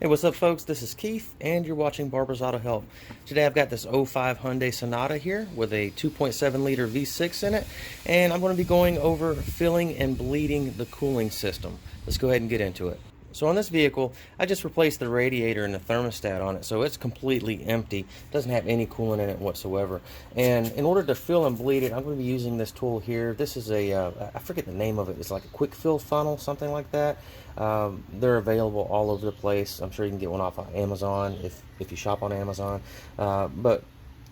Hey, what's up folks? This is Keith and you're watching Barber's Auto Help. Today I've got this '05 Hyundai Sonata here with a 2.7 liter V6 in it, and I'm going to be going over filling and bleeding the cooling system. Let's go ahead and get into it. So on this vehicle, I just replaced the radiator and the thermostat on it, so it's completely empty. It doesn't have any coolant in it whatsoever. And in order to fill and bleed it, I'm going to be using this tool here. This is a, I forget the name of it. It's like a quick fill funnel, something like that. They're available all over the place. I'm sure you can get one off of Amazon if you shop on Amazon. But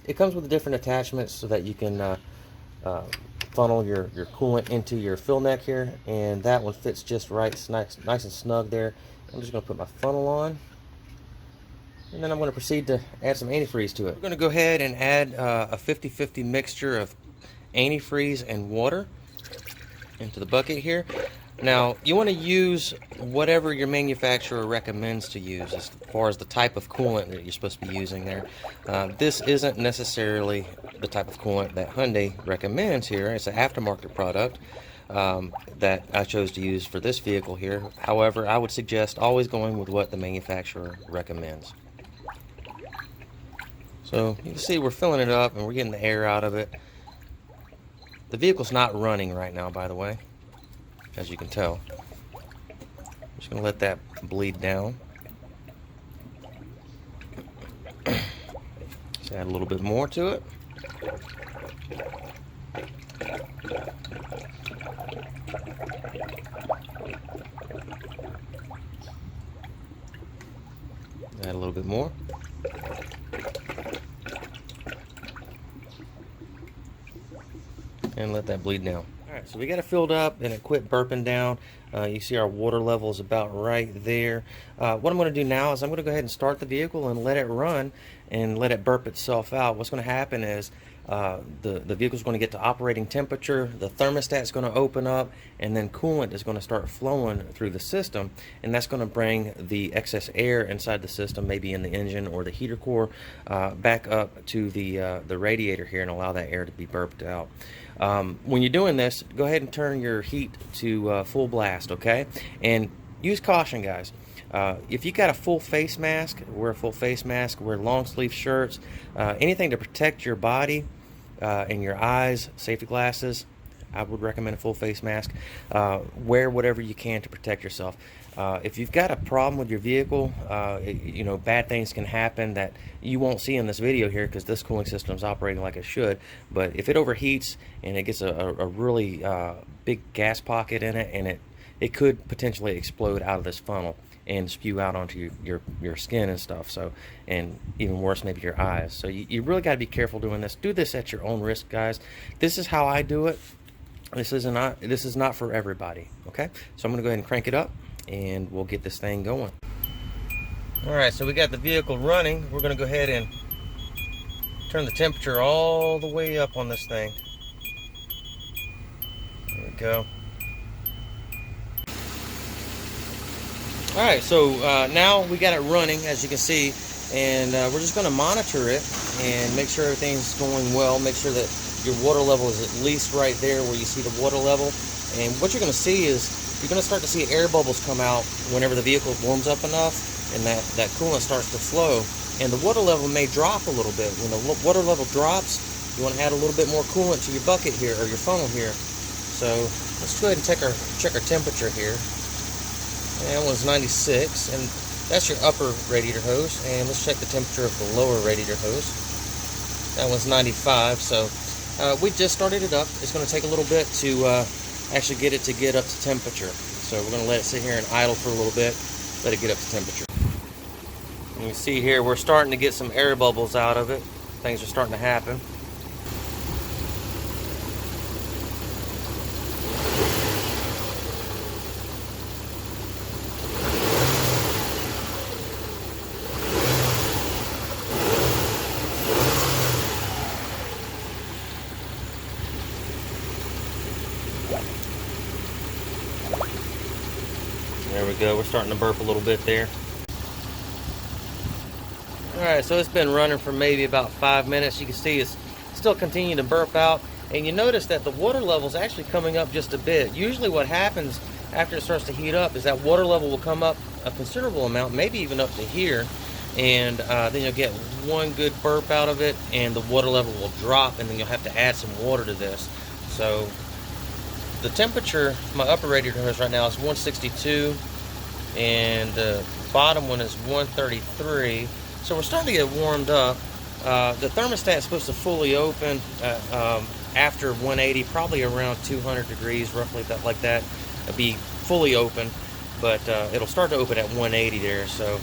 it comes with different attachments so that you can funnel your coolant into your fill neck here, and that one fits just right. It's nice and snug there. I'm just going to put my funnel on, and then I'm going to proceed to add some antifreeze to it. We're going to go ahead and add a 50-50 mixture of antifreeze and water into the bucket here. Now, you want to use whatever your manufacturer recommends to use as far as the type of coolant that you're supposed to be using there. This isn't necessarily the type of coolant that Hyundai recommends here. It's an aftermarket product that I chose to use for this vehicle here. However, I would suggest always going with what the manufacturer recommends. So you can see we're filling it up and we're getting the air out of it. The vehicle's not running right now, by the way, as you can tell. I'm just going to let that bleed down. Just add a little bit more to it. Add a little bit more. And let that bleed down. Alright, so we got it filled up and it quit burping down. You see our water level is about right there. What I'm going to do now is I'm going to go ahead and start the vehicle and let it run and let it burp itself out. What's going to happen is the vehicle is going to get to operating temperature, the thermostat is going to open up, and then coolant is going to start flowing through the system, and that's going to bring the excess air inside the system, maybe in the engine or the heater core, back up to the radiator here and allow that air to be burped out. When you're doing this, go ahead and turn your heat to full blast, okay? And use caution, guys. If you got a full face mask, wear a full face mask, wear long sleeve shirts, anything to protect your body and your eyes, safety glasses, I would recommend a full face mask. Wear whatever you can to protect yourself. If you've got a problem with your vehicle, you know, bad things can happen that you won't see in this video here because this cooling system is operating like it should. But if it overheats and it gets a really big gas pocket in it, and it could potentially explode out of this funnel and spew out onto your skin and stuff. So, and even worse, maybe your eyes. So you really got to be careful doing this. Do this at your own risk, guys. This is how I do it. This is not for everybody. Okay, so I'm going to go ahead and crank it up, and we'll get this thing going. All right, so we got the vehicle running. We're going to go ahead and turn the temperature all the way up on this thing. There we go. All right, so now we got it running, as you can see, and we're just going to monitor it and make sure everything's going well. Make sure that your water level is at least right there where you see the water level. And what you're going to see is you're going to start to see air bubbles come out whenever the vehicle warms up enough and that coolant starts to flow. And the water level may drop a little bit. When the water level drops, you want to add a little bit more coolant to your bucket here, or your funnel here. So let's go ahead and check our temperature here. And that one's 96, and that's your upper radiator hose. And let's check the temperature of the lower radiator hose. That one's 95. So we just started it up. It's going to take a little bit to actually get it to get up to temperature. So we're going to let it sit here and idle for a little bit, let it get up to temperature. You can see here we're starting to get some air bubbles out of it. Things are starting to happen. There we go, we're starting to burp a little bit there. Alright, so it's been running for maybe about 5 minutes. You can see it's still continuing to burp out. And you notice that the water level is actually coming up just a bit. Usually what happens after it starts to heat up is that water level will come up a considerable amount, maybe even up to here, and then you'll get one good burp out of it, and the water level will drop, and then you'll have to add some water to this. So the temperature, my upper radiator hose right now is 162, and the bottom one is 133. So we're starting to get warmed up. The thermostat is supposed to fully open after 180, probably around 200 degrees, roughly like that. It'll be fully open, but it'll start to open at 180 there. So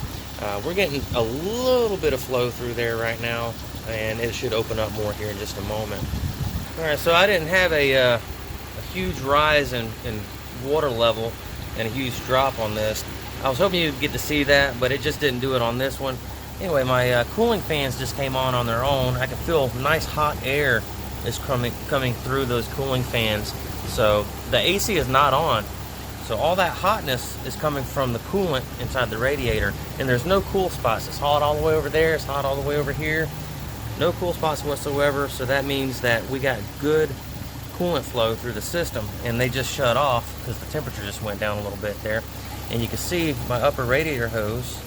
we're getting a little bit of flow through there right now, and it should open up more here in just a moment. All right, so I didn't have a huge rise in water level and a huge drop on this. I was hoping you'd get to see that, but it just didn't do it on this one. Anyway, my cooling fans just came on their own. I can feel nice hot air is coming through those cooling fans. So the AC is not on. So all that hotness is coming from the coolant inside the radiator, and there's no cool spots. It's hot all the way over there, it's hot all the way over here. No cool spots whatsoever, so that means that we got good coolant flow through the system, and they just shut off because the temperature just went down a little bit there. And you can see my upper radiator hose,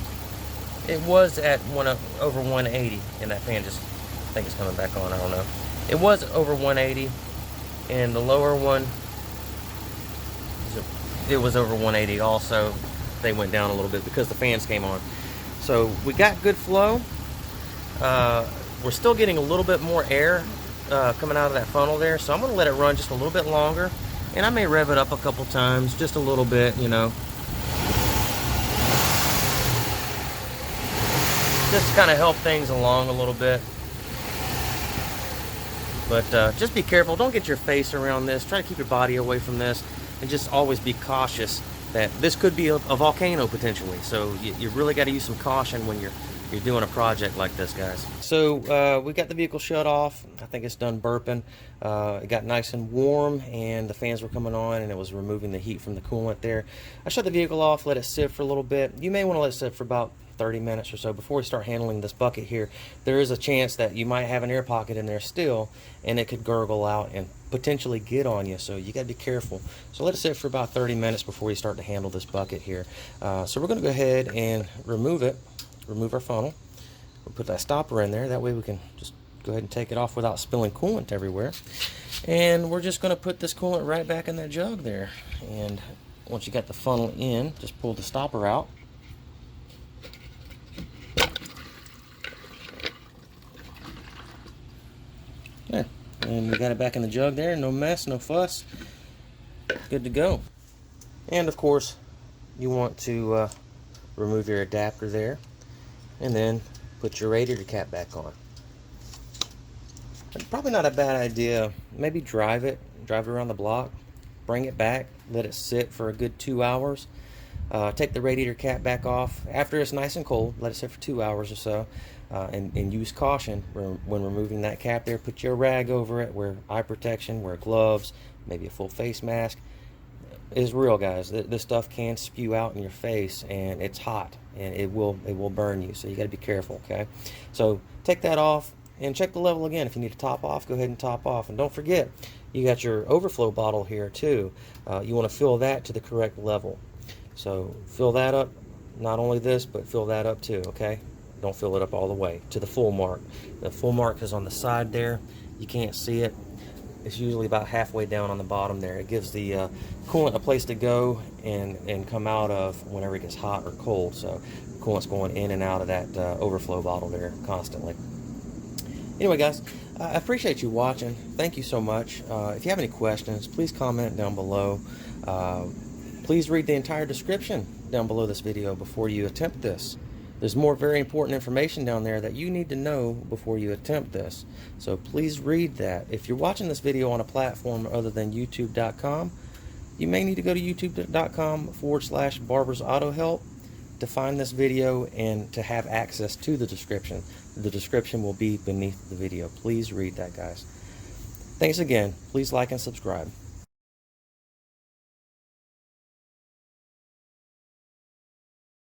it was at over 180, and that fan just, I think it's coming back on, I don't know. It was over 180, and the lower one, it was over 180 also. They went down a little bit because the fans came on. So we got good flow. We're still getting a little bit more air coming out of that funnel there, so I'm going to let it run just a little bit longer, and I may rev it up a couple times, just a little bit, you know, just to kind of help things along a little bit. But just be careful, don't get your face around this, try to keep your body away from this, and just always be cautious that this could be a volcano potentially. So you really got to use some caution when you're doing a project like this, guys. So we got the vehicle shut off. I think it's done burping. It got nice and warm, and the fans were coming on, and it was removing the heat from the coolant there. I shut the vehicle off, let it sit for a little bit. You may want to let it sit for about 30 minutes or so before we start handling this bucket here. There is a chance that you might have an air pocket in there still, and it could gurgle out and potentially get on you, so you got to be careful. So let it sit for about 30 minutes before you start to handle this bucket here. So we're going to go ahead and remove our funnel. We'll put that stopper in there, that way we can just go ahead and take it off without spilling coolant everywhere. And we're just going to put this coolant right back in that jug there. And once you got the funnel in, just pull the stopper out. There. And we got it back in the jug there, no mess, no fuss. Good to go. And of course, you want to remove your adapter there, and then put your radiator cap back on. Probably not a bad idea. Maybe drive it around the block, bring it back, let it sit for a good 2 hours. Take the radiator cap back off after it's nice and cold. Let it sit for 2 hours or so, and use caution when removing that cap there. Put your rag over it, wear eye protection, wear gloves, maybe a full face mask. It's real, guys. This stuff can spew out in your face, and it's hot, and it will burn you, so you got to be careful. Okay, so take that off and check the level again. If you need to top off, go ahead and top off. And don't forget, you got your overflow bottle here too. You want to fill that to the correct level. So fill that up, not only this, but fill that up too, okay? Don't fill it up all the way to the full mark. The full mark is on the side there. You can't see it. It's usually about halfway down on the bottom there. It gives the coolant a place to go and come out of whenever it gets hot or cold. So coolant's going in and out of that overflow bottle there constantly. Anyway, guys, I appreciate you watching. Thank you so much. If you have any questions, please comment down below. Please read the entire description down below this video before you attempt this. There's more very important information down there that you need to know before you attempt this. So please read that. If you're watching this video on a platform other than youtube.com, you may need to go to youtube.com/barbersautohelp to find this video and to have access to the description. The description will be beneath the video. Please read that, guys. Thanks again. Please like and subscribe.